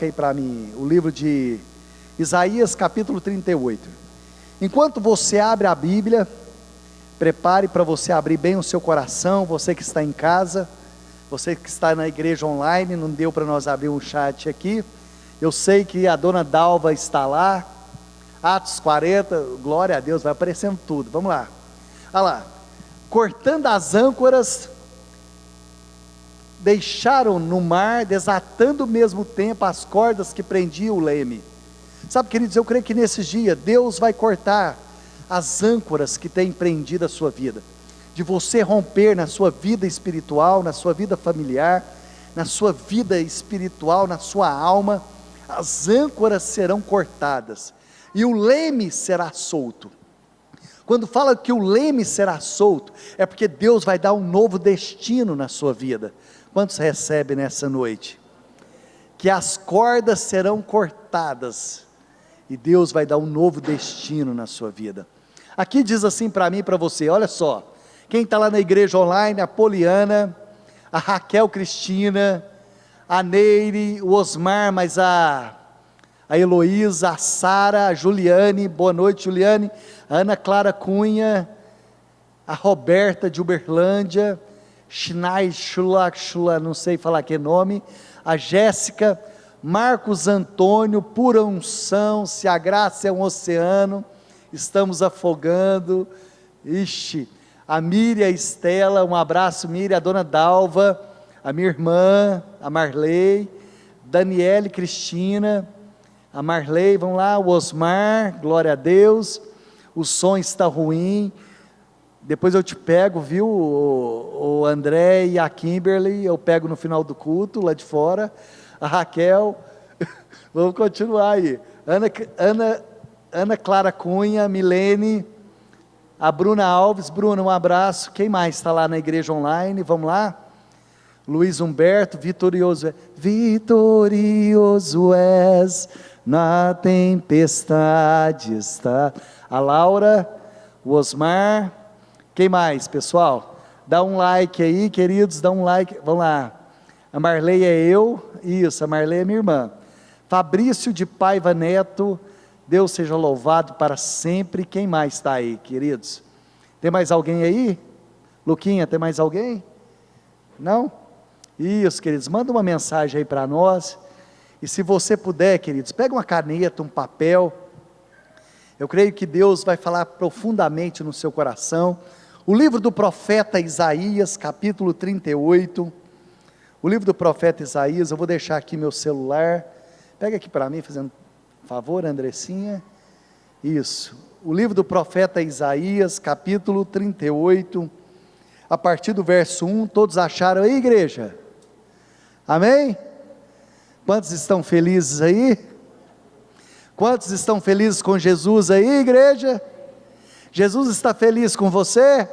coloca aí para mim o livro de Isaías capítulo 38. Enquanto você abre a Bíblia, prepare para você abrir bem o seu coração, você que está em casa, você que está na igreja online, não deu para nós abrir um chat aqui, eu sei que a dona Dalva está lá, Atos 40, glória a Deus, vai aparecendo tudo, vamos lá, olha lá, cortando as âncoras, deixaram no mar, desatando ao mesmo tempo as cordas que prendiam o leme. Sabe, queridos, eu creio que nesses dias, Deus vai cortar as âncoras que têm prendido a sua vida, de você romper na sua vida espiritual, na sua vida familiar, na sua vida espiritual, na sua alma, as âncoras serão cortadas, e o leme será solto. Quando fala que o leme será solto, é porque Deus vai dar um novo destino na sua vida. Quantos recebem nessa noite? Que as cordas serão cortadas, e Deus vai dar um novo destino na sua vida. Aqui diz assim para mim e para você, olha só, quem está lá na igreja online, a Poliana, a Raquel Cristina, a Neire, o Osmar, mas a Heloísa, a Sara, a Juliane, boa noite Juliane, a Ana Clara Cunha, a Roberta de Uberlândia, Shnai Shula, não sei falar que nome, a Jéssica, Marcos Antônio, pura unção, se a graça é um oceano, estamos afogando, ixi, a Miriam, a Estela, um abraço Miriam, a dona Dalva, a minha irmã, a Marley, Daniele Cristina, a Marley, vamos lá, o Osmar, glória a Deus, o som está ruim, depois eu te pego, viu, o André e a Kimberly, eu pego no final do culto, lá de fora, a Raquel, vamos continuar aí, Ana Clara Cunha, Milene, a Bruna Alves, Bruna, um abraço, quem mais está lá na igreja online, vamos lá, Luiz Humberto, vitorioso és, na tempestade está, a Laura, o Osmar, quem mais pessoal? Dá um like aí queridos, dá um like, vamos lá, a Marley é eu, isso, a Marley é minha irmã, Fabrício de Paiva Neto, Deus seja louvado para sempre. Quem mais está aí queridos? Tem mais alguém aí? Luquinha, tem mais alguém? Não? Isso queridos, manda uma mensagem aí para nós, e se você puder queridos, pega uma caneta, um papel, eu creio que Deus vai falar profundamente no seu coração. O livro do profeta Isaías, capítulo 38, o livro do profeta Isaías, eu vou deixar aqui meu celular, pega aqui para mim, fazendo favor, Andressinha, isso, o livro do profeta Isaías, capítulo 38, a partir do verso 1, todos acharam aí igreja? Amém? Quantos estão felizes aí? Quantos estão felizes com Jesus aí igreja? Jesus está feliz com você?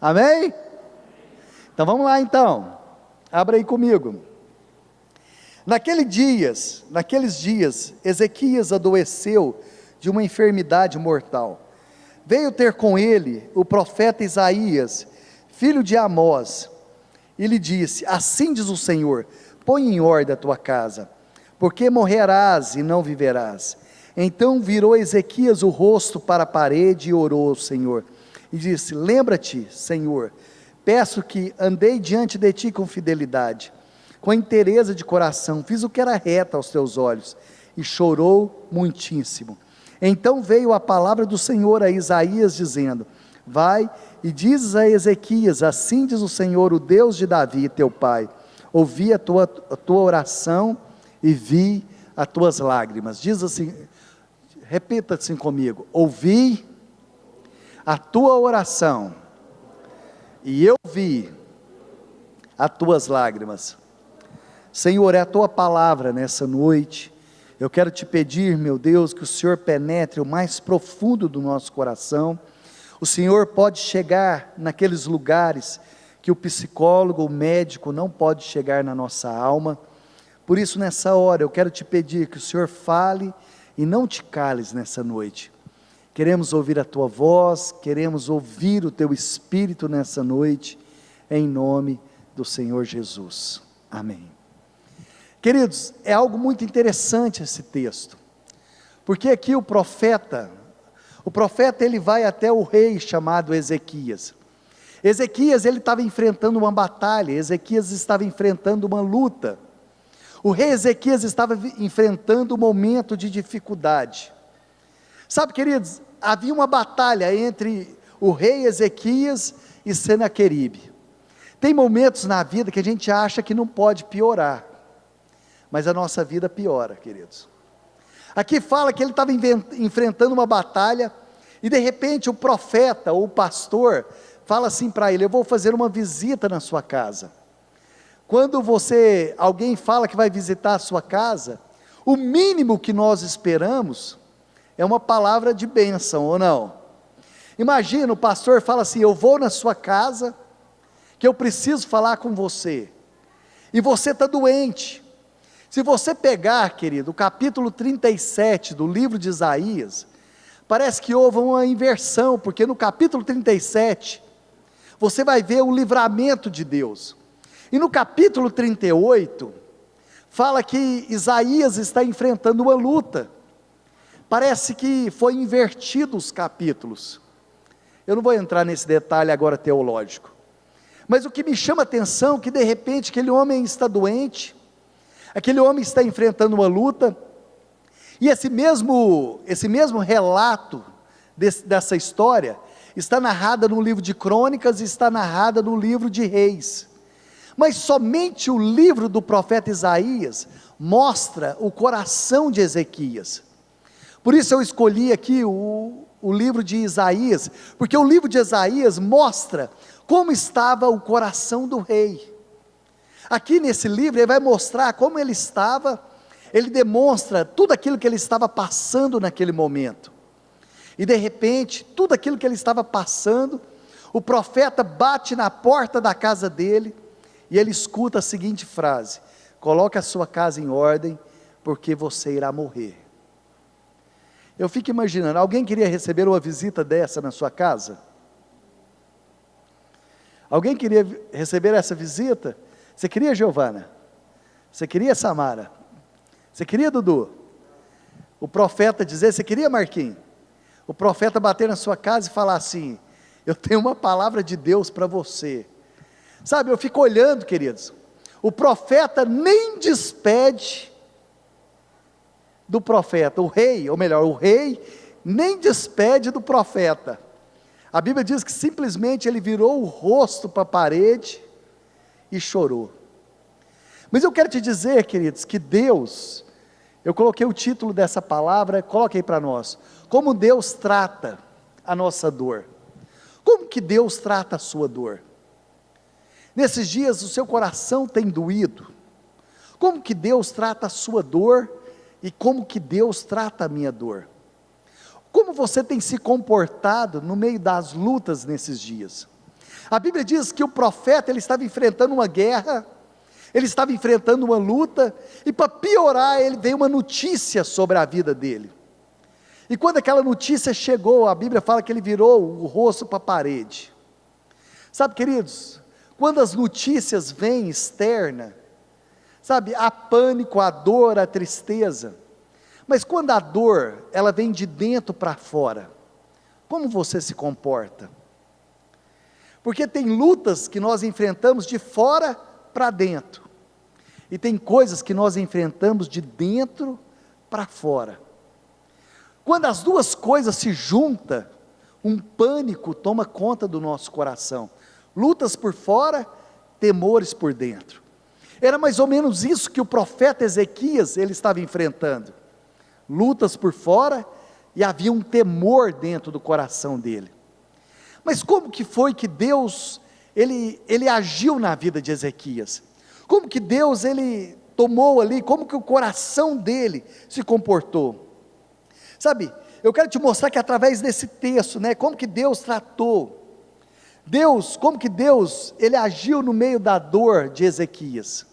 Amém? Então vamos lá então, abra aí comigo. Naqueles dias, Ezequias adoeceu de uma enfermidade mortal, veio ter com ele o profeta Isaías, filho de Amós, e lhe disse, assim diz o Senhor, põe em ordem a tua casa, porque morrerás e não viverás. Então virou Ezequias o rosto para a parede e orou ao Senhor, e disse, lembra-te Senhor, peço que andei diante de ti com fidelidade, com inteireza de coração, fiz o que era reto aos teus olhos, e chorou muitíssimo. Então veio a palavra do Senhor a Isaías dizendo, vai e dizes a Ezequias, assim diz o Senhor, o Deus de Davi teu pai, ouvi a tua oração e vi as tuas lágrimas. Diz assim, repita assim comigo, ouvi a tua oração e eu vi as tuas lágrimas. Senhor, é a tua palavra nessa noite, eu quero te pedir, meu Deus, que o Senhor penetre o mais profundo do nosso coração. O Senhor pode chegar naqueles lugares que o psicólogo, o médico não pode chegar na nossa alma. Por isso nessa hora eu quero te pedir que o Senhor fale e não te cales nessa noite. Queremos ouvir a tua voz, queremos ouvir o teu Espírito nessa noite, em nome do Senhor Jesus. Amém. Queridos, é algo muito interessante esse texto, porque aqui o profeta ele vai até o rei chamado Ezequias. Ezequias ele estava enfrentando uma batalha, Ezequias estava enfrentando uma luta, o rei Ezequias estava enfrentando um momento de dificuldade. Sabe, queridos, havia uma batalha entre o rei Ezequias e Senaqueribe. Tem momentos na vida que a gente acha que não pode piorar, mas a nossa vida piora, queridos. Aqui fala que ele estava enfrentando uma batalha, e de repente o profeta ou o pastor fala assim para ele: eu vou fazer uma visita na sua casa. Quando alguém fala que vai visitar a sua casa, o mínimo que nós esperamos é uma palavra de bênção, ou não? Imagina, o pastor fala assim: eu vou na sua casa, que eu preciso falar com você, e você está doente. Se você pegar, querido, o capítulo 37 do livro de Isaías, parece que houve uma inversão, porque no capítulo 37, você vai ver o livramento de Deus, e no capítulo 38, fala que Isaías está enfrentando uma luta. Parece que foi invertido os capítulos. Eu não vou entrar nesse detalhe agora teológico, mas o que me chama a atenção é que de repente aquele homem está doente, aquele homem está enfrentando uma luta, e esse mesmo relato dessa história, está narrada no livro de Crônicas, e está narrada no livro de Reis, mas somente o livro do profeta Isaías, mostra o coração de Ezequias. Por isso eu escolhi aqui o livro de Isaías, porque o livro de Isaías mostra como estava o coração do rei. Aqui nesse livro ele vai mostrar como ele estava, ele demonstra tudo aquilo que ele estava passando naquele momento, e de repente, tudo aquilo que ele estava passando, o profeta bate na porta da casa dele, e ele escuta a seguinte frase: coloque a sua casa em ordem, porque você irá morrer. Eu fico imaginando, alguém queria receber uma visita dessa na sua casa? Alguém queria receber essa visita? Você queria, Giovana? Você queria, Samara? Você queria, Dudu? O profeta dizer: você queria, Marquinhos? O profeta bater na sua casa e falar assim: eu tenho uma palavra de Deus para você. Sabe, eu fico olhando, queridos, o profeta nem despede do profeta, o rei nem despede do profeta. A Bíblia diz que simplesmente ele virou o rosto para a parede e chorou. Mas eu quero te dizer, queridos, que Deus, eu coloquei o título dessa palavra, coloquei para nós: como Deus trata a nossa dor. Como que Deus trata a sua dor? Nesses dias o seu coração tem doído? Como que Deus trata a sua dor, e como que Deus trata a minha dor? Como você tem se comportado no meio das lutas nesses dias? A Bíblia diz que o profeta ele estava enfrentando uma guerra, ele estava enfrentando uma luta, e para piorar, ele veio uma notícia sobre a vida dele. E quando aquela notícia chegou, a Bíblia fala que ele virou o rosto para a parede. Sabe, queridos, quando as notícias vêm externa, sabe, há pânico, a dor, a tristeza, mas quando a dor, ela vem de dentro para fora, como você se comporta? Porque tem lutas que nós enfrentamos de fora para dentro, e tem coisas que nós enfrentamos de dentro para fora. Quando as duas coisas se juntam, um pânico toma conta do nosso coração, lutas por fora, temores por dentro. Era mais ou menos isso que o profeta Ezequias ele estava enfrentando, lutas por fora, e havia um temor dentro do coração dele. Mas como que foi que Deus, ele agiu na vida de Ezequias? Como que Deus, ele tomou ali, como que o coração dele se comportou? Sabe, eu quero te mostrar que através desse texto, como que Deus tratou, como que Deus, ele agiu no meio da dor de Ezequias.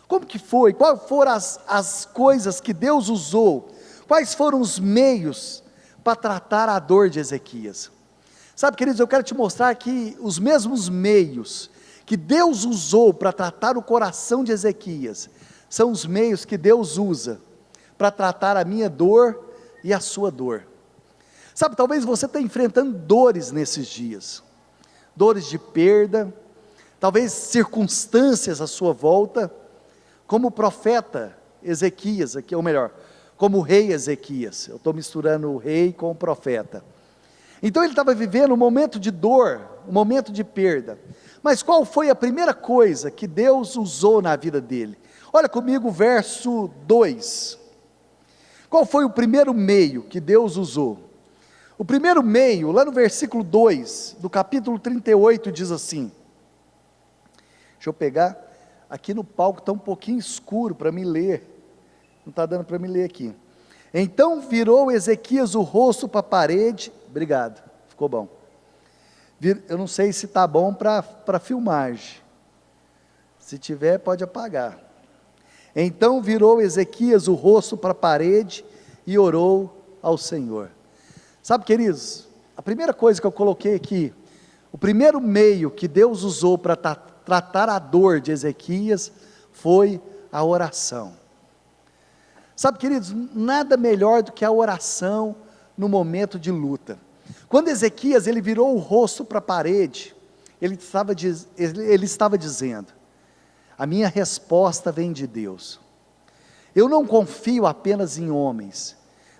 Como que foi? Quais foram as coisas que Deus usou? Quais foram os meios para tratar a dor de Ezequias? Sabe, queridos, eu quero te mostrar que os mesmos meios que Deus usou para tratar o coração de Ezequias, são os meios que Deus usa para tratar a minha dor e a sua dor. Sabe, talvez você está enfrentando dores nesses dias, dores de perda, talvez circunstâncias à sua volta, como o profeta Ezequias, aqui, ou melhor, como o rei Ezequias. Eu estou misturando o rei com o profeta. Então ele estava vivendo um momento de dor, um momento de perda. Mas qual foi a primeira coisa que Deus usou na vida dele? Olha comigo o verso 2. Qual foi o primeiro meio que Deus usou? O primeiro meio, lá no versículo 2, do capítulo 38, diz assim, deixa eu pegar, aqui no palco está um pouquinho escuro para me ler, não está dando para me ler aqui. Então virou Ezequias o rosto para a parede, obrigado, ficou bom. Eu não sei se está bom para filmagem, se tiver pode apagar. Então virou Ezequias o rosto para a parede e orou ao Senhor. Sabe, queridos, a primeira coisa que eu coloquei aqui, o primeiro meio que Deus usou para tratar a dor de Ezequias, foi a oração. Sabe, queridos, nada melhor do que a oração no momento de luta. Quando Ezequias, ele virou o rosto para a parede, ele estava dizendo, a minha resposta vem de Deus, eu não confio apenas em homens,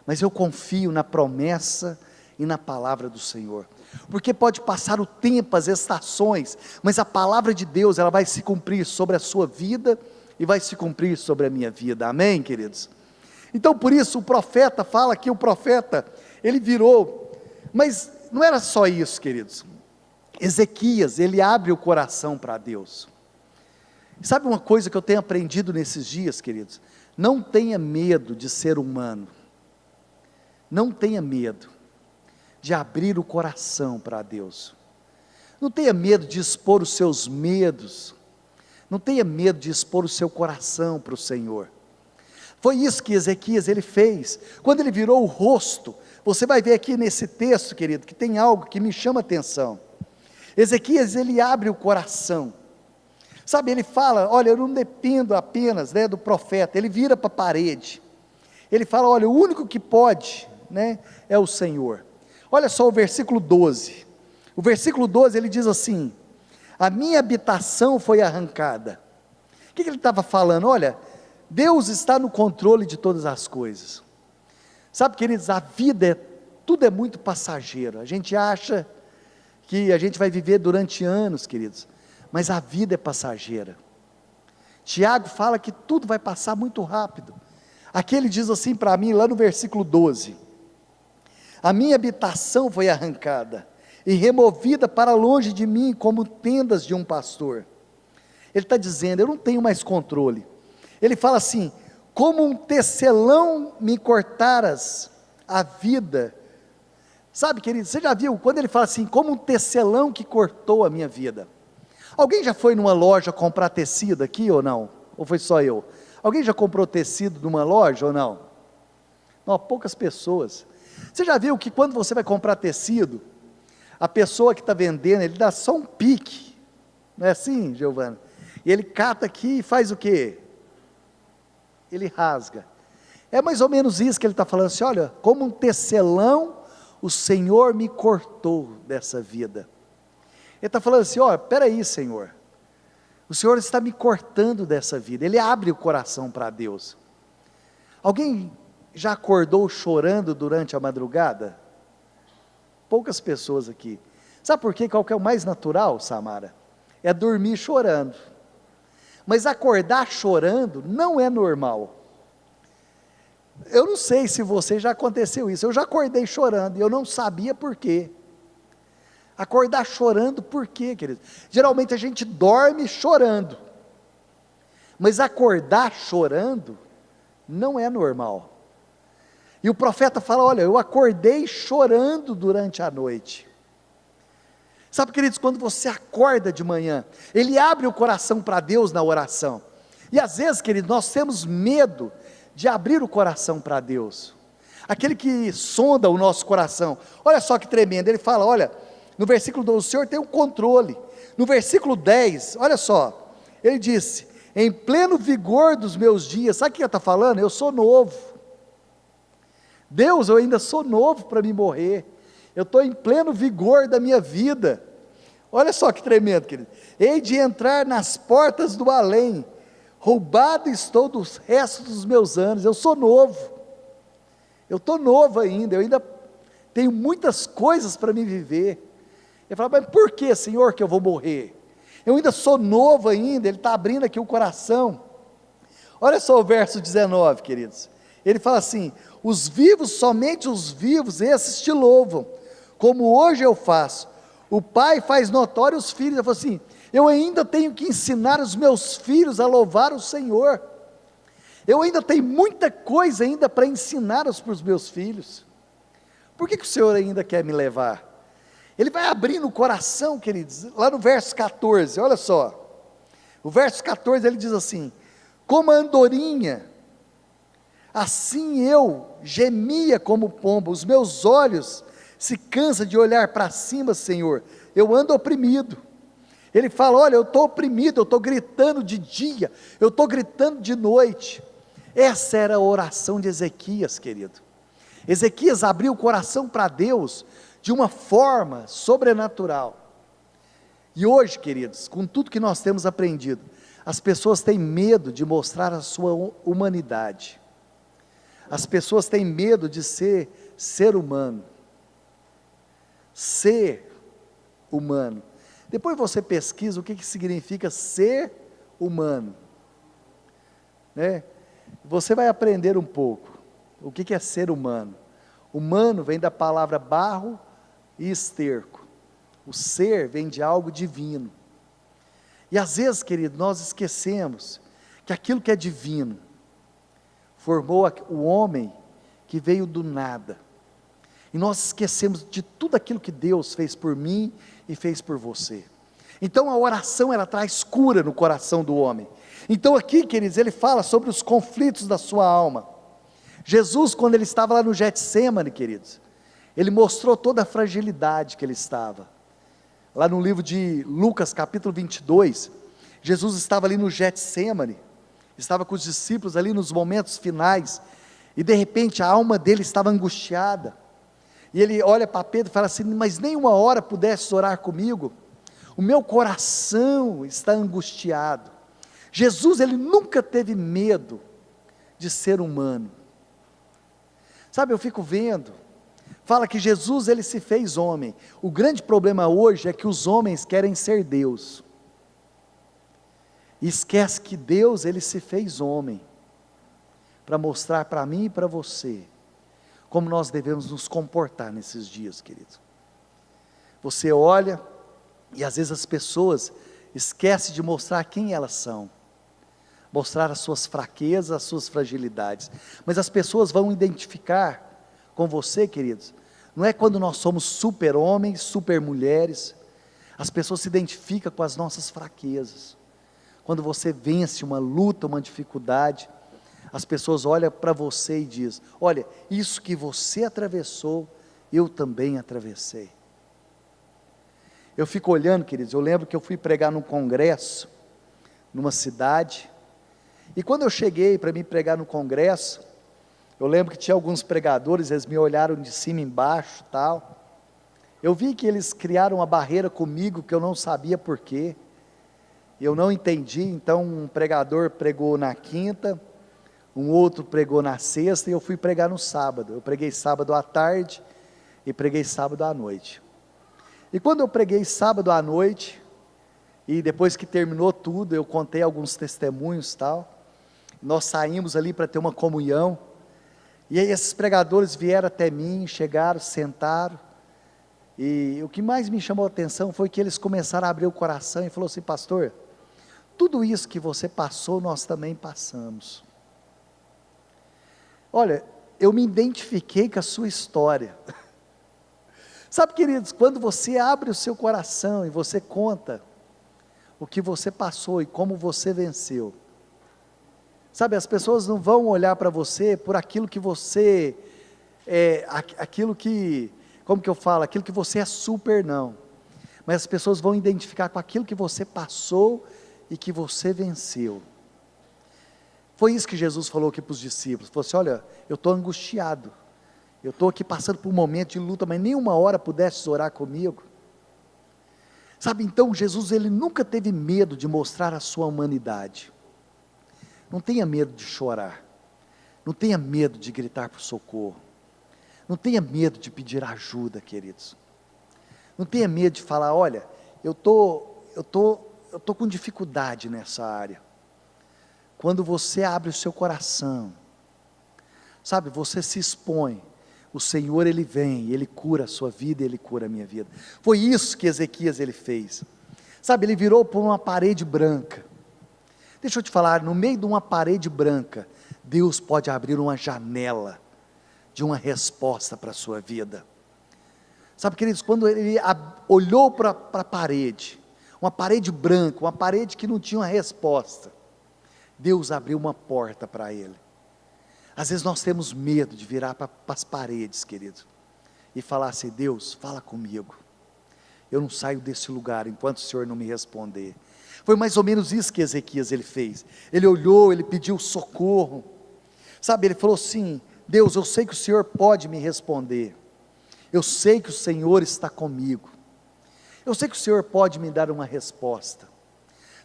mas eu confio na promessa e na palavra do Senhor, porque pode passar o tempo, as estações, mas a palavra de Deus, ela vai se cumprir sobre a sua vida, e vai se cumprir sobre a minha vida, amém, queridos? Então por isso o profeta fala que o profeta, ele virou, mas não era só isso, queridos, Ezequias, ele abre o coração para Deus. Sabe uma coisa que eu tenho aprendido nesses dias, queridos? Não tenha medo de ser humano, não tenha medo de abrir o coração para Deus, não tenha medo de expor os seus medos, não tenha medo de expor o seu coração para o Senhor. Foi isso que Ezequias ele fez, quando ele virou o rosto. Você vai ver aqui nesse texto, querido, que tem algo que me chama a atenção. Ezequias, ele abre o coração, sabe, ele fala, olha, eu não dependo apenas, do profeta, ele vira para a parede, ele fala, olha, o único que pode, é o Senhor. Olha só o versículo 12, o versículo 12 ele diz assim, a minha habitação foi arrancada. O que ele estava falando? Olha, Deus está no controle de todas as coisas. Sabe, queridos, a vida, tudo é muito passageiro, a gente acha que a gente vai viver durante anos, queridos, mas a vida é passageira. Tiago fala que tudo vai passar muito rápido. Aqui ele diz assim para mim, lá no versículo 12, a minha habitação foi arrancada, e removida para longe de mim, como tendas de um pastor. Ele está dizendo, eu não tenho mais controle. Ele fala assim, como um tecelão me cortaras a vida. Sabe, querido, você já viu, quando ele fala assim, como um tecelão que cortou a minha vida. Alguém já foi numa loja comprar tecido aqui ou não? Ou foi só eu? Alguém já comprou tecido numa loja ou não? Não, poucas pessoas. Você já viu que quando você vai comprar tecido, a pessoa que está vendendo, ele dá só um pique, não é assim, Giovana? E ele cata aqui e faz o quê? Ele rasga. É mais ou menos isso que ele está falando assim, olha, como um tecelão, o Senhor me cortou dessa vida. Ele está falando assim, olha, peraí Senhor, o Senhor está me cortando dessa vida. Ele abre o coração para Deus. Alguém já acordou chorando durante a madrugada? Poucas pessoas aqui. Sabe por quê? Qual que é o mais natural, Samara? É dormir chorando. Mas acordar chorando não é normal. Eu não sei se você já aconteceu isso, eu já acordei chorando e eu não sabia por quê. Acordar chorando por quê, querido? Geralmente a gente dorme chorando, mas acordar chorando não é normal. E o profeta fala, olha, eu acordei chorando durante a noite. Sabe, queridos, quando você acorda de manhã, ele abre o coração para Deus na oração, e às vezes, querido, nós temos medo de abrir o coração para Deus, aquele que sonda o nosso coração. Olha só que tremendo, ele fala, olha, no versículo 12, o Senhor tem o controle. No versículo 10, olha só, ele disse, em pleno vigor dos meus dias. Sabe o que ele está falando? Eu sou novo. Deus, eu ainda sou novo para me morrer. Eu estou em pleno vigor da minha vida. Olha só que tremendo, querido. Hei de entrar nas portas do além. Roubado estou dos restos dos meus anos. Eu sou novo. Eu estou novo ainda. Eu ainda tenho muitas coisas para me viver. Ele fala, mas por que, Senhor, que eu vou morrer? Eu ainda sou novo ainda. Ele está abrindo aqui o coração. Olha só o verso 19, queridos. Ele fala assim: os vivos, somente os vivos, esses te louvam, como hoje eu faço. O pai faz notório os filhos. Ele falou assim: eu ainda tenho que ensinar os meus filhos a louvar o Senhor. Eu ainda tenho muita coisa ainda para ensinar para os meus filhos. Por que o Senhor ainda quer me levar? Ele vai abrindo o coração, queridos, lá no verso 14, olha só. O verso 14 ele diz assim: como a andorinha, assim eu gemia como pombo, os meus olhos se cansam de olhar para cima, Senhor, eu ando oprimido. Ele fala, olha, eu estou oprimido, eu estou gritando de dia, eu estou gritando de noite. Essa era a oração de Ezequias, querido. Ezequias abriu o coração para Deus de uma forma sobrenatural. E hoje, queridos, com tudo que nós temos aprendido, as pessoas têm medo de mostrar a sua humanidade. As pessoas têm medo de ser humano. Ser humano. Depois você pesquisa o que significa ser humano, né? Você vai aprender um pouco o que é ser humano. Humano vem da palavra barro e esterco. O ser vem de algo divino. E às vezes, querido, nós esquecemos que aquilo que é divino formou o homem que veio do nada. E nós esquecemos de tudo aquilo que Deus fez por mim e fez por você. Então a oração, ela traz cura no coração do homem. Então aqui, queridos, ele fala sobre os conflitos da sua alma. Jesus, quando ele estava lá no Getsêmani, queridos, ele mostrou toda a fragilidade que ele estava. Lá no livro de Lucas, capítulo 22, Jesus estava ali no Getsêmani, estava com os discípulos ali nos momentos finais, e de repente a alma dele estava angustiada, e ele olha para Pedro e fala assim, mas nem uma hora pudesse orar comigo, o meu coração está angustiado. Jesus, ele nunca teve medo de ser humano. Sabe, eu fico vendo, fala que Jesus, ele se fez homem. O grande problema hoje é que os homens querem ser Deus, e esquece que Deus, ele se fez homem, para mostrar para mim e para você, como nós devemos nos comportar nesses dias, querido. Você olha, e às vezes as pessoas esquecem de mostrar quem elas são, mostrar as suas fraquezas, as suas fragilidades, mas as pessoas vão identificar com você, queridos, não é quando nós somos super homens, super mulheres, as pessoas se identificam com as nossas fraquezas. Quando você vence uma luta, uma dificuldade, as pessoas olham para você e dizem, olha, isso que você atravessou, eu também atravessei. Eu fico olhando, queridos, eu lembro que eu fui pregar num congresso, numa cidade, e quando eu cheguei para me pregar no congresso, eu lembro que tinha alguns pregadores, eles me olharam de cima embaixo, tal, eu vi que eles criaram uma barreira comigo, que eu não sabia porquê, eu não entendi. Então um pregador pregou na quinta, um outro pregou na sexta, e eu fui pregar no sábado. Eu preguei sábado à tarde, e preguei sábado à noite. E quando eu preguei sábado à noite, e depois que terminou tudo, eu contei alguns testemunhos, tal, nós saímos ali para ter uma comunhão, e aí esses pregadores vieram até mim, chegaram, sentaram, e o que mais me chamou a atenção, foi que eles começaram a abrir o coração, e falou assim, pastor, tudo isso que você passou, nós também passamos. Olha, eu me identifiquei com a sua história. Sabe, queridos, quando você abre o seu coração, e você conta o que você passou, e como você venceu, sabe, as pessoas não vão olhar para você, por aquilo que você, aquilo que, como que eu falo, aquilo que você é super, não, mas as pessoas vão identificar com aquilo que você passou, e que você venceu. Foi isso que Jesus falou aqui para os discípulos, falou assim: olha, eu estou angustiado, eu estou aqui passando por um momento de luta, mas nem uma hora pudesses orar comigo. Sabe, então Jesus, ele nunca teve medo de mostrar a sua humanidade. Não tenha medo de chorar, não tenha medo de gritar por socorro, não tenha medo de pedir ajuda, queridos. Não tenha medo de falar: olha, eu tô com dificuldade nessa área. Quando você abre o seu coração, sabe, você se expõe, o Senhor, Ele vem, Ele cura a sua vida, Ele cura a minha vida. Foi isso que Ezequias ele fez, sabe, ele virou para uma parede branca. Deixa eu te falar, no meio de uma parede branca, Deus pode abrir uma janela de uma resposta para a sua vida. Sabe, queridos, quando ele olhou para a parede, uma parede branca, uma parede que não tinha uma resposta, Deus abriu uma porta para ele. Às vezes nós temos medo de virar para as paredes, querido, e falar assim: Deus, fala comigo, eu não saio desse lugar enquanto o Senhor não me responder. Foi mais ou menos isso que Ezequias ele fez. Ele olhou, ele pediu socorro, sabe, ele falou assim: Deus, eu sei que o Senhor pode me responder, eu sei que o Senhor está comigo, eu sei que o Senhor pode me dar uma resposta.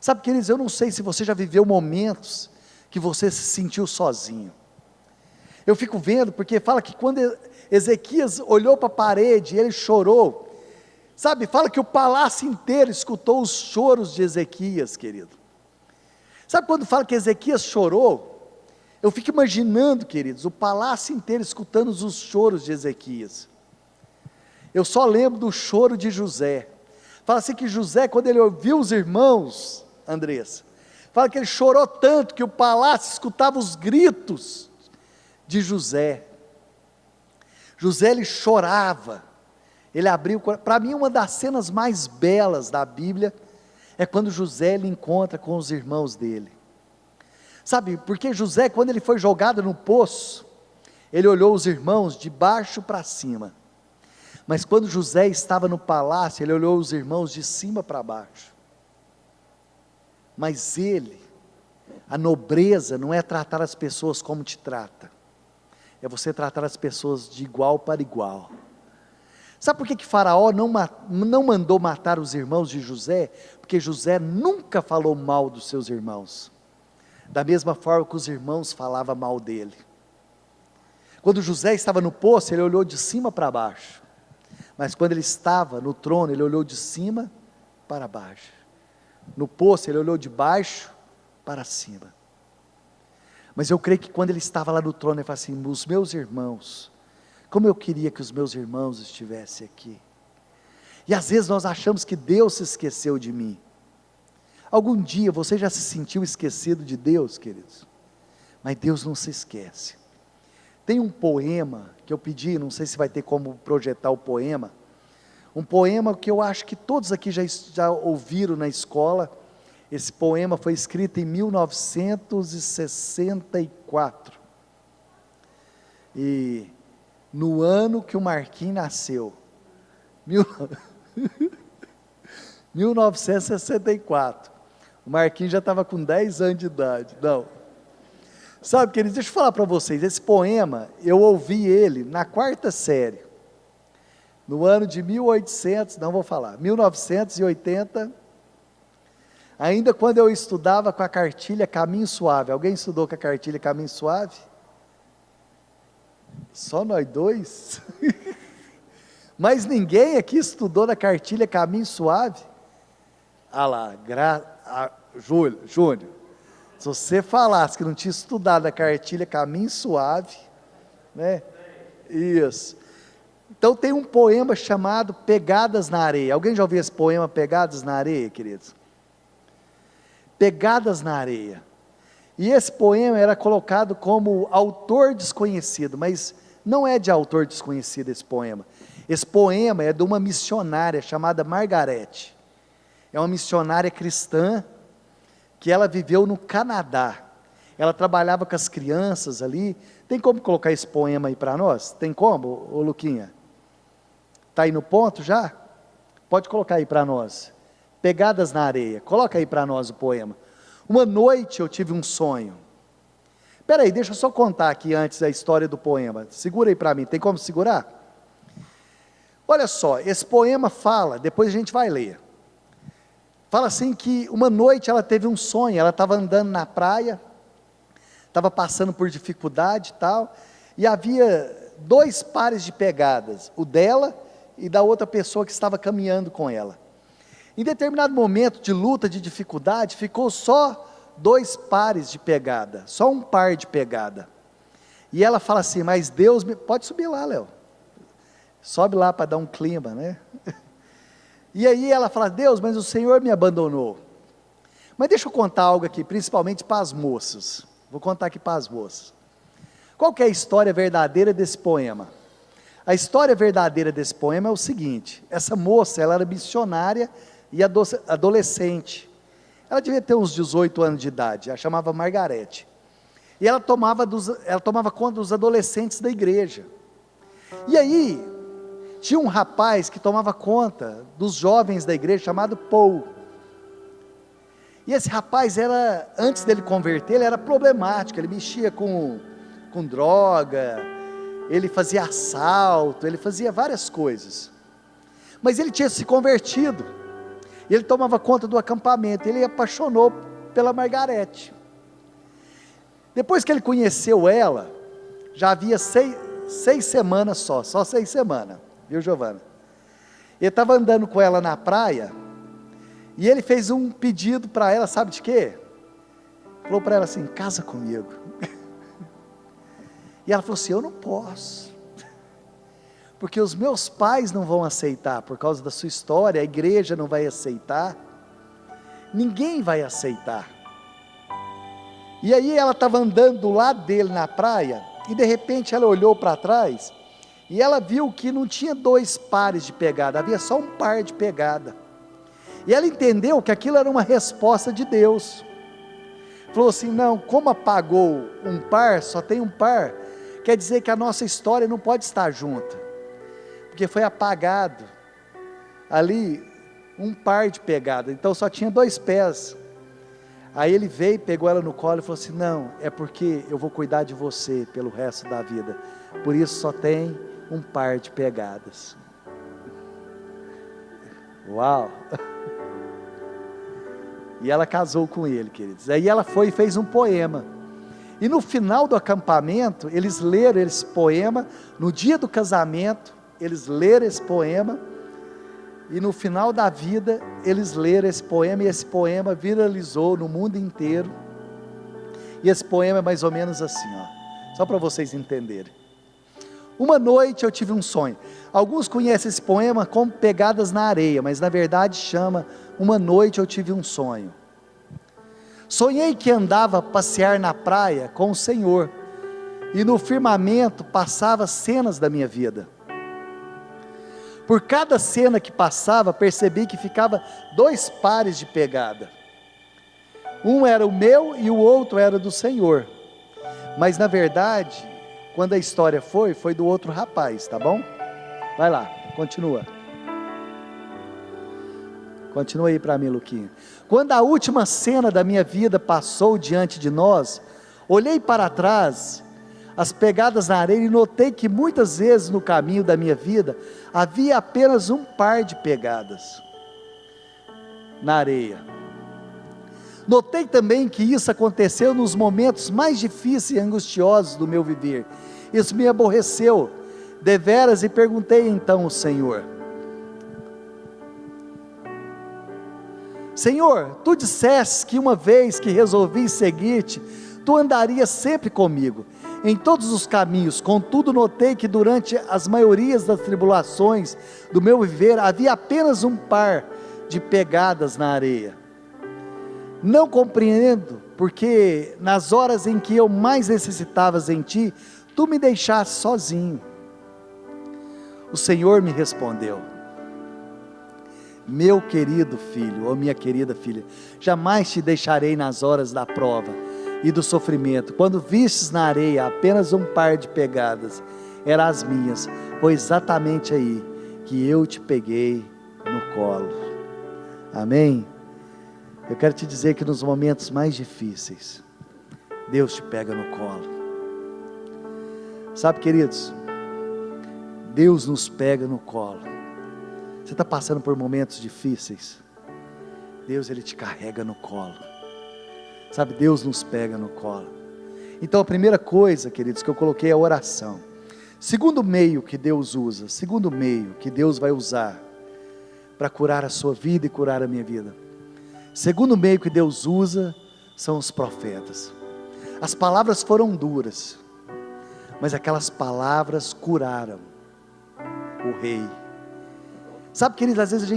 Sabe, queridos, eu não sei se você já viveu momentos que você se sentiu sozinho. Eu fico vendo, porque fala que quando Ezequias olhou para a parede, ele chorou, sabe, fala que o palácio inteiro escutou os choros de Ezequias, querido. Sabe quando fala que Ezequias chorou? Eu fico imaginando, queridos, o palácio inteiro escutando os choros de Ezequias. Eu só lembro do choro de José. Fala assim que José, quando ele ouviu os irmãos, Andressa, fala que ele chorou tanto que o palácio escutava os gritos de José. José, ele chorava, ele abriu, para mim uma das cenas mais belas da Bíblia, é quando José ele encontra com os irmãos dele, sabe, porque José, quando ele foi jogado no poço, ele olhou os irmãos de baixo para cima, mas quando José estava no palácio, ele olhou os irmãos de cima para baixo. Mas a nobreza não é tratar as pessoas como te trata, é você tratar as pessoas de igual para igual. Sabe por que Faraó não mandou matar os irmãos de José? Porque José nunca falou mal dos seus irmãos, da mesma forma que os irmãos falavam mal dele. Quando José estava no poço, ele olhou de cima para baixo, mas quando ele estava no trono, ele olhou de cima para baixo. No poço ele olhou de baixo para cima. Mas eu creio que quando ele estava lá no trono, ele falou assim: os meus irmãos, como eu queria que os meus irmãos estivessem aqui. E às vezes nós achamos que Deus se esqueceu de mim. Algum dia você já se sentiu esquecido de Deus, queridos? Mas Deus não se esquece. Tem um poema que eu pedi, não sei se vai ter como projetar o poema, um poema que eu acho que todos aqui já ouviram na escola. Esse poema foi escrito em 1964, e no ano que o Marquinhos nasceu, 1964, o Marquinhos já estava com 10 anos de idade, não, sabe, queridos, deixa eu falar para vocês, esse poema, eu ouvi ele na 4ª série, no ano de 1980, ainda quando eu estudava com a cartilha Caminho Suave. Alguém estudou com a cartilha Caminho Suave? Só nós dois? Mas ninguém aqui estudou na cartilha Caminho Suave? Ah lá, Júnior, se você falasse que não tinha estudado a cartilha Caminho Suave, né? Isso. Então tem um poema chamado Pegadas na Areia. Alguém já ouviu esse poema, Pegadas na Areia, queridos? Pegadas na Areia. E esse poema era colocado como autor desconhecido, mas não é de autor desconhecido esse poema. Esse poema é de uma missionária chamada Margarete. É uma missionária cristã, que ela viveu no Canadá. Ela trabalhava com as crianças ali. Tem como colocar esse poema aí para nós? Tem como, ô Luquinha? Está aí no ponto já? Pode colocar aí para nós. Pegadas na Areia. Coloca aí para nós o poema. Uma noite eu tive um sonho. Espera aí, deixa eu só contar aqui antes a história do poema. Segura aí para mim, tem como segurar? Olha só, esse poema fala, depois a gente vai ler. Fala assim que uma noite ela teve um sonho, ela estava andando na praia, estava passando por dificuldade e tal, e havia 2 pares de pegadas, o dela e da outra pessoa que estava caminhando com ela. Em determinado momento de luta, de dificuldade, ficou só 2 pares de pegada, só um par de pegada. E ela fala assim, mas Deus me... Pode subir lá, Léo. Sobe lá para dar um clima, né? E aí ela fala, Deus, mas o Senhor me abandonou. Mas deixa eu contar algo aqui, principalmente para as moças. Vou contar aqui para as moças. Qual que é a história verdadeira desse poema? A história verdadeira desse poema é o seguinte, essa moça, ela era missionária e adolescente. Ela devia ter uns 18 anos de idade, ela chamava Margarete. E ela tomava conta dos adolescentes da igreja. E aí, tinha um rapaz que tomava conta dos jovens da igreja, chamado Paul. E esse rapaz, antes dele converter, ele era problemático, ele mexia com droga, ele fazia assalto, ele fazia várias coisas. Mas ele tinha se convertido, e ele tomava conta do acampamento, ele apaixonou pela Margarete. Depois que ele conheceu ela, já havia 6 semanas só 6 semanas, viu, Giovana? Ele estava andando com ela na praia, e ele fez um pedido para ela, sabe de quê? Falou para ela assim, casa comigo. E ela falou assim, eu não posso, porque os meus pais não vão aceitar, por causa da sua história, a igreja não vai aceitar, ninguém vai aceitar. E aí ela estava andando do lado dele na praia, e de repente ela olhou para trás, e ela viu que não tinha 2 pares de pegada, havia só um par de pegada, e ela entendeu que aquilo era uma resposta de Deus. Falou assim, não, como apagou um par, só tem um par, quer dizer que a nossa história não pode estar junta, porque foi apagado ali um par de pegada, então só tinha 2 pés. Aí ele veio, pegou ela no colo e falou assim, não, é porque eu vou cuidar de você pelo resto da vida, por isso só tem um par de pegadas. Uau! E ela casou com ele, queridos. Aí ela foi e fez um poema, e no final do acampamento, eles leram esse poema, no dia do casamento, eles leram esse poema, e no final da vida, eles leram esse poema, e esse poema viralizou no mundo inteiro, e esse poema é mais ou menos assim, ó, só para vocês entenderem. Uma noite eu tive um sonho. Alguns conhecem esse poema como Pegadas na Areia, mas na verdade chama Uma Noite Eu Tive um Sonho. Sonhei que andava a passear na praia com o Senhor, e no firmamento passava cenas da minha vida. Por cada cena que passava, percebi que ficava 2 pares de pegada. Um era o meu e o outro era do Senhor. Mas na verdade, quando a história foi do outro rapaz, tá bom? Vai lá, continua. Continua aí para mim, Luquinha. Quando a última cena da minha vida passou diante de nós, olhei para trás, as pegadas na areia, e notei que muitas vezes no caminho da minha vida, havia apenas um par de pegadas na areia. Notei também que isso aconteceu nos momentos mais difíceis e angustiosos do meu viver. Isso me aborreceu deveras, e perguntei então ao Senhor, Senhor, tu disseste que uma vez que resolvi seguir-te, tu andarias sempre comigo, em todos os caminhos. Contudo notei que durante as maiorias das tribulações do meu viver, havia apenas um par de pegadas na areia. Não compreendo, porque nas horas em que eu mais necessitavas em ti, tu me deixaste sozinho. O Senhor me respondeu, meu querido filho, ou minha querida filha, jamais te deixarei nas horas da prova e do sofrimento. Quando vistes na areia apenas um par de pegadas, eram as minhas, foi exatamente aí que eu te peguei no colo. Amém? Eu quero te dizer que nos momentos mais difíceis, Deus te pega no colo. Sabe, queridos, Deus nos pega no colo. Você está passando por momentos difíceis, Deus, Ele te carrega no colo. Sabe, Deus nos pega no colo. Então a primeira coisa, queridos, que eu coloquei é a oração. Segundo meio que Deus usa, segundo meio que Deus vai usar para curar a sua vida e curar a minha vida. Segundo meio que Deus usa são os profetas. As palavras foram duras, mas aquelas palavras curaram o rei. Sabe, queridos, às vezes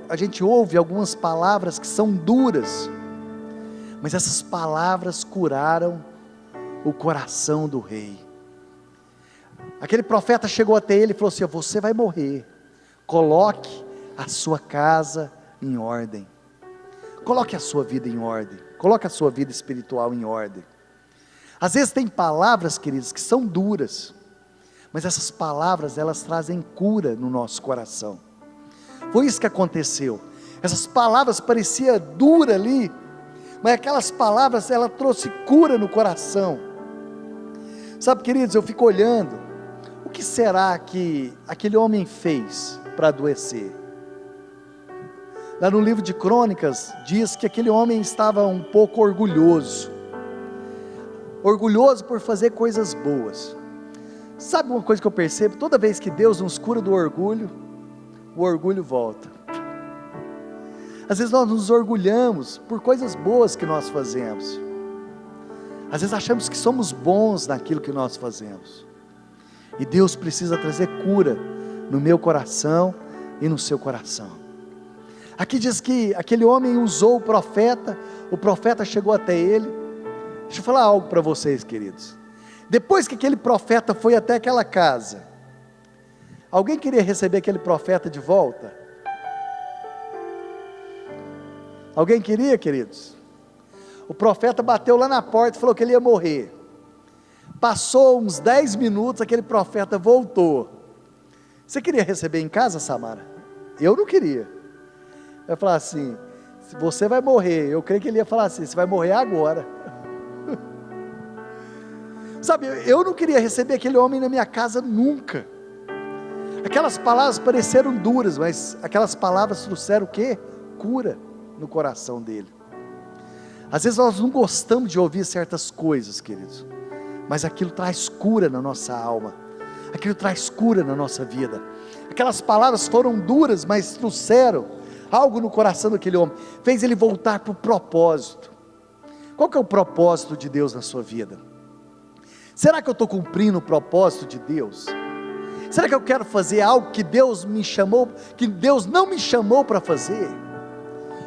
a gente ouve algumas palavras que são duras, mas essas palavras curaram o coração do rei. Aquele profeta chegou até ele e falou assim: você vai morrer, coloque a sua casa em ordem, coloque a sua vida em ordem, coloque a sua vida espiritual em ordem. Às vezes tem palavras, queridos, que são duras, mas essas palavras, elas trazem cura no nosso coração. Foi isso que aconteceu. Essas palavras pareciam duras ali, mas aquelas palavras, ela trouxe cura no coração. Sabe, queridos, eu fico olhando, o que será que aquele homem fez para adoecer? Lá no livro de Crônicas, diz que aquele homem estava um pouco orgulhoso por fazer coisas boas. Sabe uma coisa que eu percebo? Toda vez que Deus nos cura do orgulho, o orgulho volta. Às vezes nós nos orgulhamos por coisas boas que nós fazemos. Às vezes achamos que somos bons naquilo que nós fazemos. E Deus precisa trazer cura no meu coração e no seu coração. Aqui diz que aquele homem usou o profeta chegou até ele. Deixa eu falar algo para vocês, queridos. Depois que aquele profeta foi até aquela casa, alguém queria receber aquele profeta de volta? Alguém queria, queridos? O profeta bateu lá na porta e falou que ele ia morrer. Passou uns 10 minutos, aquele profeta voltou. Você queria receber em casa, Samara? Eu não queria. Eu ia falar assim: você vai morrer. Eu creio que ele ia falar assim: você vai morrer agora. Sabe, eu não queria receber aquele homem na minha casa nunca. Aquelas palavras pareceram duras, mas aquelas palavras trouxeram o quê? Cura no coração dele. Às vezes nós não gostamos de ouvir certas coisas, queridos, mas aquilo traz cura na nossa alma, aquilo traz cura na nossa vida. Aquelas palavras foram duras, mas trouxeram algo no coração daquele homem, fez ele voltar para o propósito. Qual que é o propósito de Deus na sua vida? Será que eu estou cumprindo o propósito de Deus? Será que eu quero fazer algo que Deus não me chamou para fazer?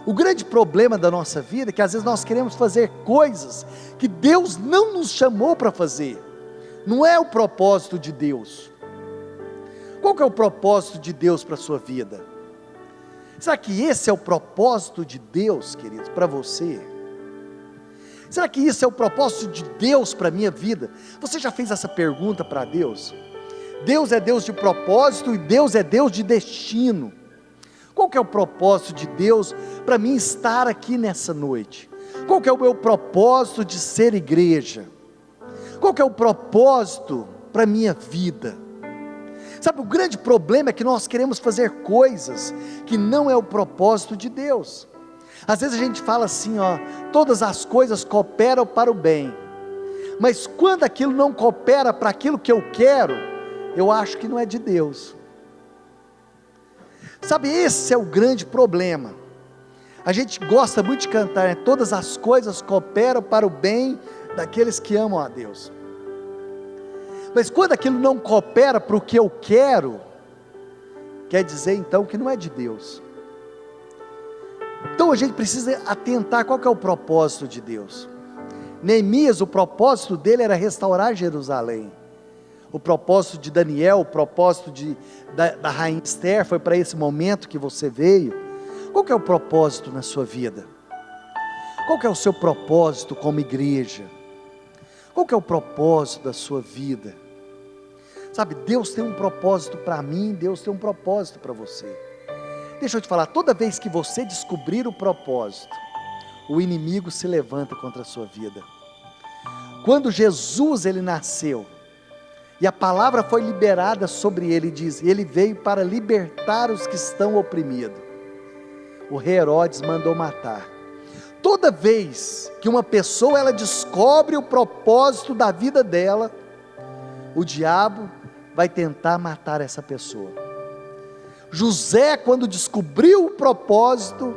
O grande problema da nossa vida é que às vezes nós queremos fazer coisas que Deus não nos chamou para fazer. Não é o propósito de Deus. Qual que é o propósito de Deus para a sua vida? Será que esse é o propósito de Deus, queridos, para você? Será que isso é o propósito de Deus para a minha vida? Você já fez essa pergunta para Deus? Deus é Deus de propósito e Deus é Deus de destino. Qual que é o propósito de Deus para mim estar aqui nessa noite? Qual que é o meu propósito de ser igreja? Qual que é o propósito para a minha vida? Sabe, o grande problema é que nós queremos fazer coisas que não é o propósito de Deus. Às vezes a gente fala assim, todas as coisas cooperam para o bem, mas quando aquilo não coopera para aquilo que eu quero, eu acho que não é de Deus. Sabe, esse é o grande problema. A gente gosta muito de cantar, todas as coisas cooperam para o bem daqueles que amam a Deus. Mas quando aquilo não coopera para o que eu quero, quer dizer então que não é de Deus. Então a gente precisa atentar qual que é o propósito de Deus. Neemias, o propósito dele era restaurar Jerusalém. O propósito de Daniel, o propósito da rainha Esther, foi para esse momento que você veio. Qual que é o propósito na sua vida? Qual que é o seu propósito como igreja? Qual que é o propósito da sua vida? Sabe, Deus tem um propósito para mim, Deus tem um propósito para você. Deixa eu te falar, toda vez que você descobrir o propósito, o inimigo se levanta contra a sua vida. quando Jesus ele nasceu, e a palavra foi liberada sobre ele, diz, ele veio para libertar os que estão oprimidos. O rei Herodes mandou matar. Toda vez que uma pessoa ela descobre o propósito da vida dela, o diabo vai tentar matar essa pessoa. José, quando descobriu o propósito,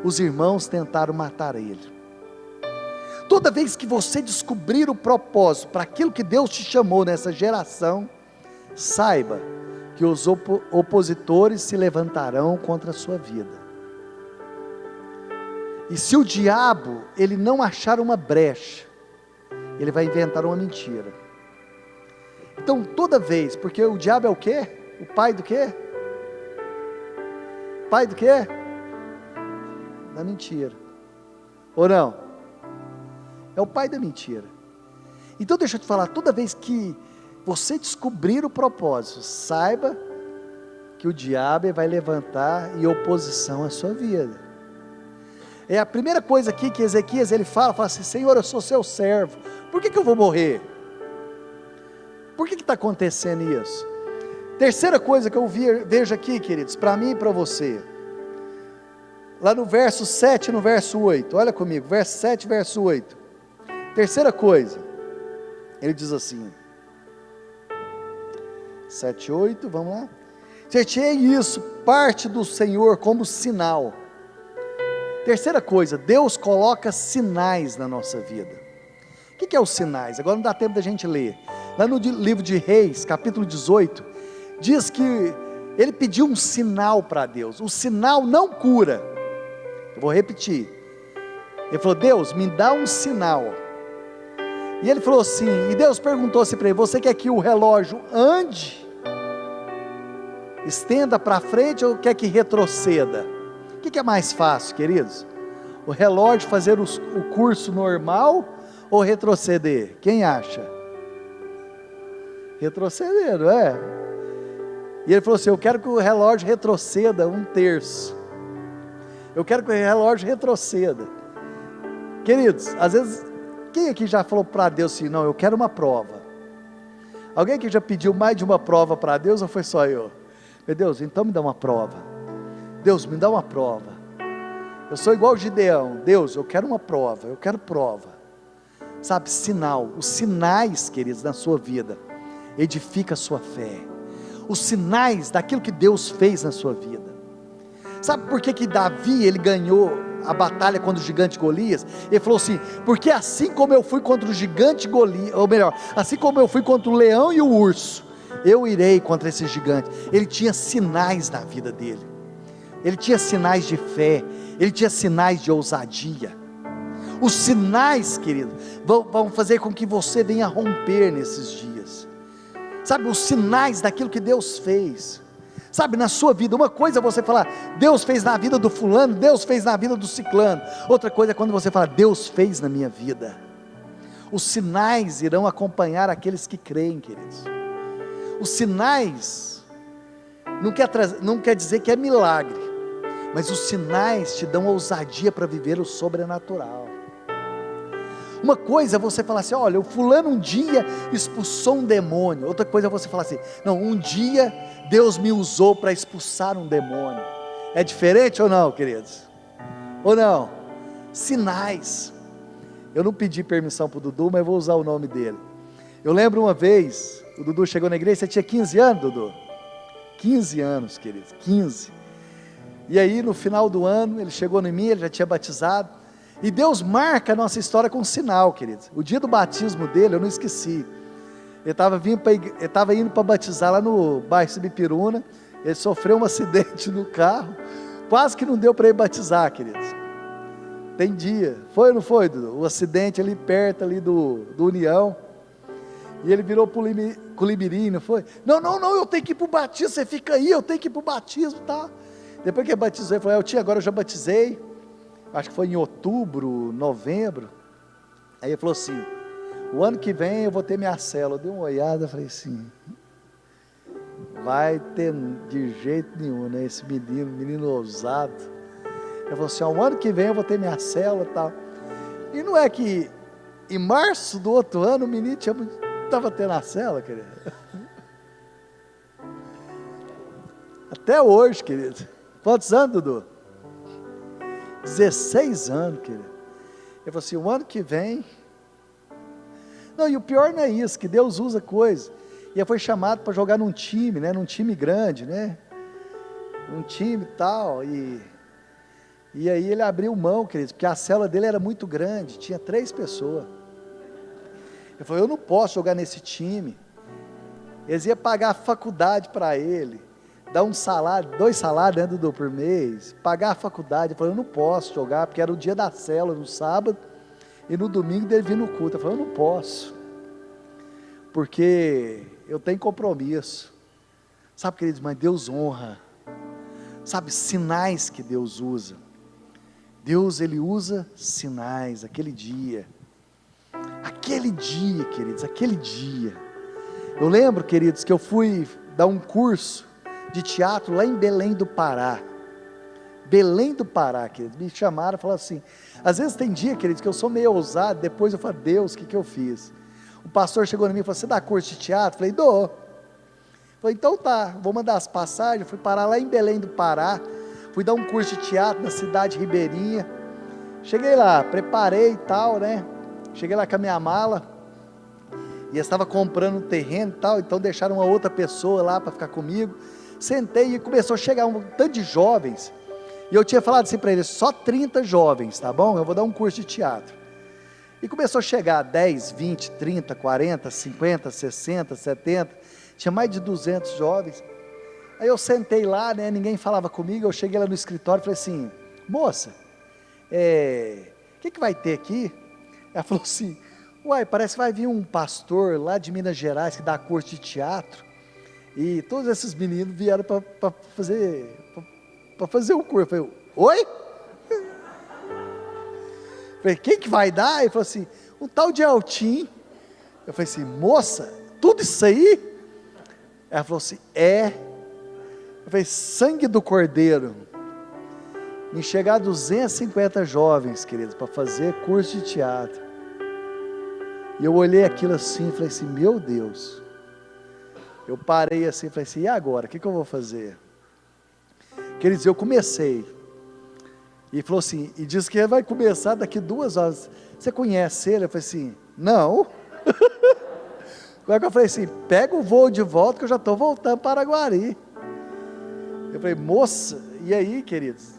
os irmãos tentaram matar ele. Toda vez que você descobrir o propósito para aquilo que Deus te chamou nessa geração, saiba que os opositores se levantarão contra a sua vida. E se o diabo, ele não achar uma brecha, ele vai inventar uma mentira. Então toda vez, porque o diabo é o quê? O pai do quê? Pai do quê? Da mentira. Ou não? É o pai da mentira. Então deixa eu te falar, toda vez que você descobrir o propósito, saiba que o diabo vai levantar em oposição à sua vida. É a primeira coisa aqui que Ezequias ele fala assim, Senhor, eu sou seu servo, por que eu vou morrer? Por que está acontecendo isso? Terceira coisa que eu vejo aqui, queridos, para mim e para você, lá no verso 7 e no verso 8, olha comigo, verso 7 e verso 8, terceira coisa, ele diz assim, 7 e 8, vamos lá, certei isso, parte do Senhor como sinal. Terceira coisa, Deus coloca sinais na nossa vida. O que é os sinais? Agora não dá tempo da gente ler. Lá no livro de Reis, capítulo 18, diz que ele pediu um sinal para Deus. O sinal não cura. Eu vou repetir. Ele falou, Deus, me dá um sinal. E ele falou assim, e Deus perguntou assim para ele, você quer que o relógio ande, estenda para frente ou quer que retroceda? O que é mais fácil, queridos? O relógio fazer o curso normal ou retroceder? Quem acha? Retroceder, não é? E ele falou assim, eu quero que o relógio retroceda 1/3. Eu quero que o relógio retroceda. Queridos, às vezes, quem aqui já falou para Deus assim, não, eu quero uma prova? Alguém que já pediu mais de uma prova para Deus ou foi só eu? Meu Deus, então me dá uma prova. Deus, me dá uma prova. Eu sou igual Gideão. Deus, eu quero uma prova, eu quero prova. Sabe, sinal. Os sinais, queridos, na sua vida, edifica a sua fé. Os sinais daquilo que Deus fez na sua vida. Sabe por que Davi, ele ganhou a batalha contra o gigante Golias? Ele falou assim, porque assim como eu fui contra o gigante Golias, ou melhor, assim como eu fui contra o leão e o urso, eu irei contra esse gigante. Ele tinha sinais na vida dele. Ele tinha sinais de fé, ele tinha sinais de ousadia. Os sinais, querido, vão fazer com que você venha romper nesses dias. Sabe, os sinais daquilo que Deus fez. Sabe, na sua vida, uma coisa é você falar, Deus fez na vida do fulano, Deus fez na vida do ciclano. Outra coisa é quando você fala, Deus fez na minha vida. Os sinais irão acompanhar aqueles que creem, queridos. Os sinais não quer dizer que é milagre, mas os sinais te dão ousadia para viver o sobrenatural. Uma coisa é você falar assim, olha, o fulano um dia expulsou um demônio. Outra coisa é você falar assim, não, um dia Deus me usou para expulsar um demônio. É diferente ou não, queridos? Ou não? Sinais. Eu não pedi permissão para o Dudu, mas vou usar o nome dele. Eu lembro uma vez, o Dudu chegou na igreja, você tinha 15 anos, Dudu? 15 anos, queridos, 15. E aí no final do ano, ele chegou em mim, ele já tinha batizado, e Deus marca a nossa história com um sinal, queridos. O dia do batismo dele, eu não esqueci. Ele estava indo para batizar lá no bairro Sibipiruna, ele sofreu um acidente no carro, quase que não deu para ele batizar, queridos. Tem dia, foi ou não foi, Dudu? O acidente ali perto ali do União, e ele virou para o Limirim, não foi? Não, eu tenho que ir para o batismo, você fica aí, eu tenho que ir para o batismo, tá? Depois que ele batizou, ele falou, tio, agora eu já batizei, acho que foi em outubro, novembro, aí ele falou assim, o ano que vem eu vou ter minha célula. Eu dei uma olhada, falei assim, vai ter de jeito nenhum, né, esse menino ousado. Ele falou assim, o ano que vem eu vou ter minha célula e tal, e não é que Em março do outro ano, o menino estava tendo a célula, querido. Até hoje, querido. Quantos anos, Dudu? 16 anos, querido. Eu falei assim, o ano que vem... Não, e o pior não é isso, que Deus usa coisa. E eu fui chamado para jogar num time, né? Num time grande, né? Um time e tal, e aí ele abriu mão, querido, porque a célula dele era muito grande, tinha 3 pessoas. Ele falou, eu não posso jogar nesse time. Eles iam pagar a faculdade para ele, dar um salário, 2 salários, né, Dudu, por mês, pagar a faculdade. Ele falou, eu não posso jogar, porque era o dia da célula, no sábado, e no domingo dele vir no culto. Ele falou, eu não posso, porque eu tenho compromisso. Sabe, queridos, mas Deus honra. Sabe, sinais que Deus usa. Deus, Ele usa sinais. Aquele dia, queridos, aquele dia. Eu lembro, queridos, que eu fui dar um curso de teatro lá em Belém do Pará. Belém do Pará, queridos, me chamaram e falaram assim, às vezes tem dia, queridos, que eu sou meio ousado, depois eu falo, Deus, o que eu fiz? O pastor chegou em mim e falou, você dá curso de teatro? Eu falei, dou. Falei, então tá, vou mandar as passagens. Fui parar lá em Belém do Pará, fui dar um curso de teatro na cidade ribeirinha. Cheguei lá, preparei e tal, né? Cheguei lá com a minha mala, e eu estava comprando um terreno e tal, então deixaram uma outra pessoa lá para ficar comigo. Sentei e começou a chegar um tanto de jovens, e eu tinha falado assim para eles, só 30 jovens, tá bom? Eu vou dar um curso de teatro. E começou a chegar 10, 20, 30, 40, 50, 60, 70, tinha mais de 200 jovens. Aí eu sentei lá, né, ninguém falava comigo. Eu cheguei lá no escritório e falei assim, moça, o que vai ter aqui? Ela falou assim, uai, parece que vai vir um pastor lá de Minas Gerais que dá curso de teatro, e todos esses meninos vieram para fazer o curso. Eu falei, oi? Eu falei, quem que vai dar? Ele falou assim, um tal de Altim. Eu falei assim, moça, tudo isso aí? Ela falou assim, Eu falei, sangue do Cordeiro. Me chegar 250 jovens, queridos, para fazer curso de teatro. E eu olhei aquilo assim, falei assim, meu Deus. Eu parei assim, falei assim, e agora? O que eu vou fazer? Queridos, eu comecei. E falou assim, e disse que vai começar daqui 2 horas. Você conhece ele? Eu falei assim, não. Agora eu falei assim, pega o voo de volta que eu já estou voltando para Araguari. Eu falei, moça, e aí, queridos?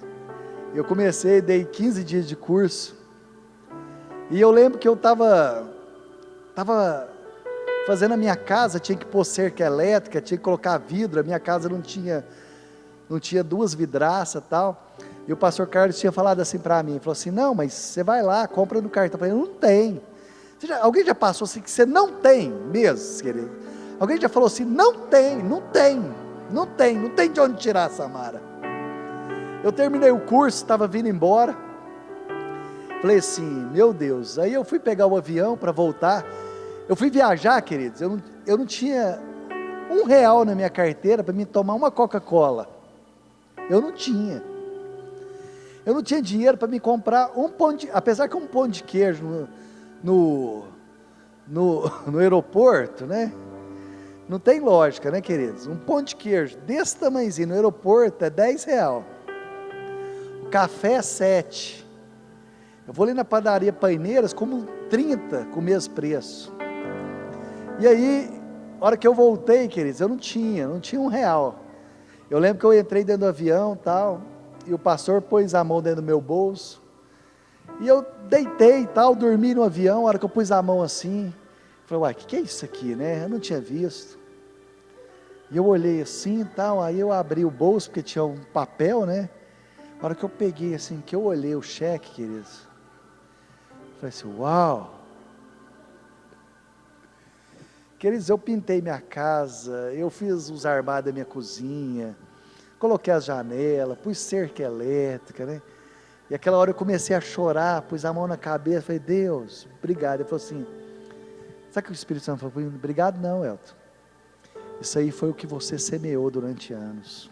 Eu comecei, dei 15 dias de curso, e eu lembro que eu estava fazendo a minha casa, tinha que pôr cerca elétrica, tinha que colocar vidro, a minha casa não tinha 2 vidraças e tal, e o pastor Carlos tinha falado assim para mim, falou assim, não, mas você vai lá, compra no cartão. Eu falei, não tem. Alguém já passou assim que você não tem mesmo, querido? Alguém já falou assim, não tem de onde tirar, Samara. Eu terminei o curso, estava vindo embora, falei assim, meu Deus, aí eu fui pegar o avião para voltar, eu fui viajar, queridos, eu não tinha R$1 na minha carteira para me tomar uma Coca-Cola, eu não tinha dinheiro para me comprar apesar que um pão de queijo no aeroporto, né? Não tem lógica, né, queridos? Um pão de queijo desse tamanhozinho no aeroporto é R$10. O café é 7. Eu vou ali na padaria Paineiras, como 30 com o mesmo preço. E aí, a hora que eu voltei, queridos, eu não tinha R$1. Eu lembro que eu entrei dentro do avião e tal, e o pastor pôs a mão dentro do meu bolso, e eu deitei e tal, dormi no avião. A hora que eu pus a mão assim, falei, uai, o que é isso aqui, né? Eu não tinha visto. E eu olhei assim e tal, aí eu abri o bolso, porque tinha um papel, né? A hora que eu peguei assim, que eu olhei o cheque, queridos, falei assim, uau! Queridos, eu pintei minha casa, eu fiz os armários da minha cozinha, coloquei as janelas, pus cerca elétrica, né? E aquela hora eu comecei a chorar, pus a mão na cabeça, falei, Deus, obrigado. Ele falou assim, sabe o que o Espírito Santo falou? Obrigado não, Elton. Isso aí foi o que você semeou durante anos.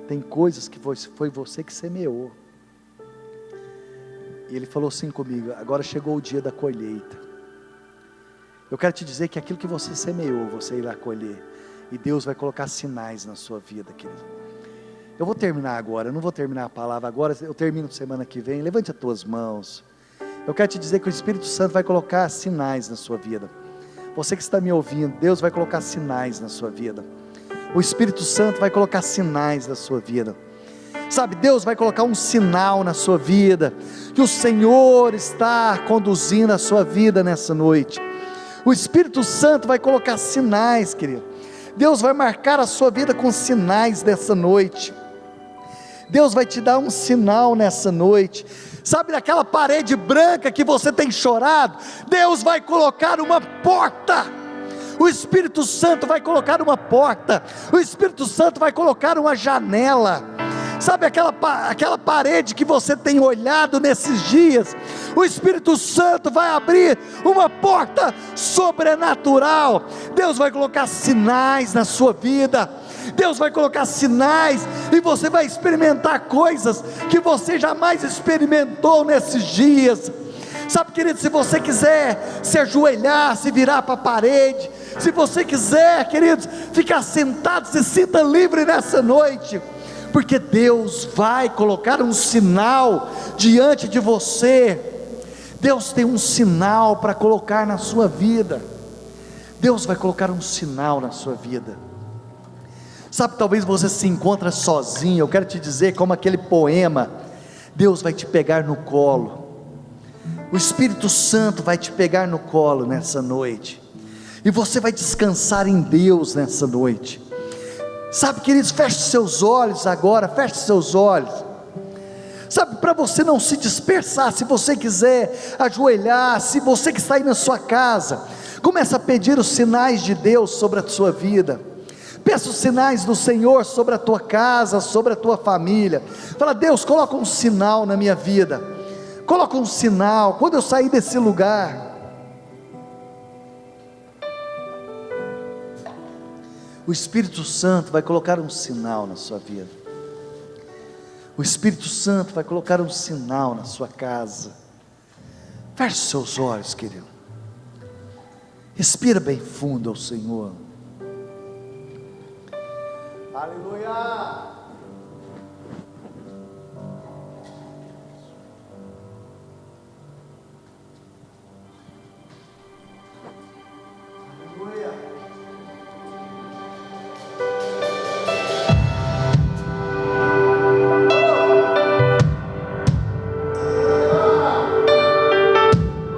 Tem coisas que foi você que semeou. E ele falou assim comigo: agora chegou o dia da colheita. Eu quero te dizer que aquilo que você semeou, você irá colher. E Deus vai colocar sinais na sua vida, querido. Eu vou terminar agora, eu não vou terminar a palavra agora, eu termino semana que vem. Levante as tuas mãos. Eu quero te dizer que o Espírito Santo vai colocar sinais na sua vida. Você que está me ouvindo, Deus vai colocar sinais na sua vida. O Espírito Santo vai colocar sinais na sua vida. Sabe, Deus vai colocar um sinal na sua vida, que o Senhor está conduzindo a sua vida nessa noite. O Espírito Santo vai colocar sinais, querido. Deus vai marcar a sua vida com sinais nessa noite. Deus vai te dar um sinal nessa noite. Sabe, naquela parede branca que você tem chorado, Deus vai colocar uma porta. O Espírito Santo vai colocar uma porta. O Espírito Santo vai colocar uma janela. Sabe aquela parede que você tem olhado nesses dias? O Espírito Santo vai abrir uma porta sobrenatural. Deus vai colocar sinais na sua vida. Deus vai colocar sinais, e você vai experimentar coisas que você jamais experimentou nesses dias. Sabe, querido, se você quiser se ajoelhar, se virar para a parede, se você quiser, queridos, ficar sentado, se sinta livre nessa noite, porque Deus vai colocar um sinal diante de você. Deus tem um sinal para colocar na sua vida. Deus vai colocar um sinal na sua vida. Sabe, talvez você se encontre sozinho. Eu quero te dizer, como aquele poema, Deus vai te pegar no colo. O Espírito Santo vai te pegar no colo nessa noite, e você vai descansar em Deus nessa noite. Sabe, queridos, feche seus olhos agora, feche seus olhos. Sabe, para você não se dispersar, se você quiser ajoelhar, se você que está aí na sua casa, começa a pedir os sinais de Deus sobre a sua vida. Peça os sinais do Senhor sobre a tua casa, sobre a tua família. Fala: Deus, coloca um sinal na minha vida. Coloca um sinal quando eu sair desse lugar. O Espírito Santo vai colocar um sinal na sua vida. O Espírito Santo vai colocar um sinal na sua casa. Feche seus olhos, querido. Respira bem fundo ao Senhor. Aleluia.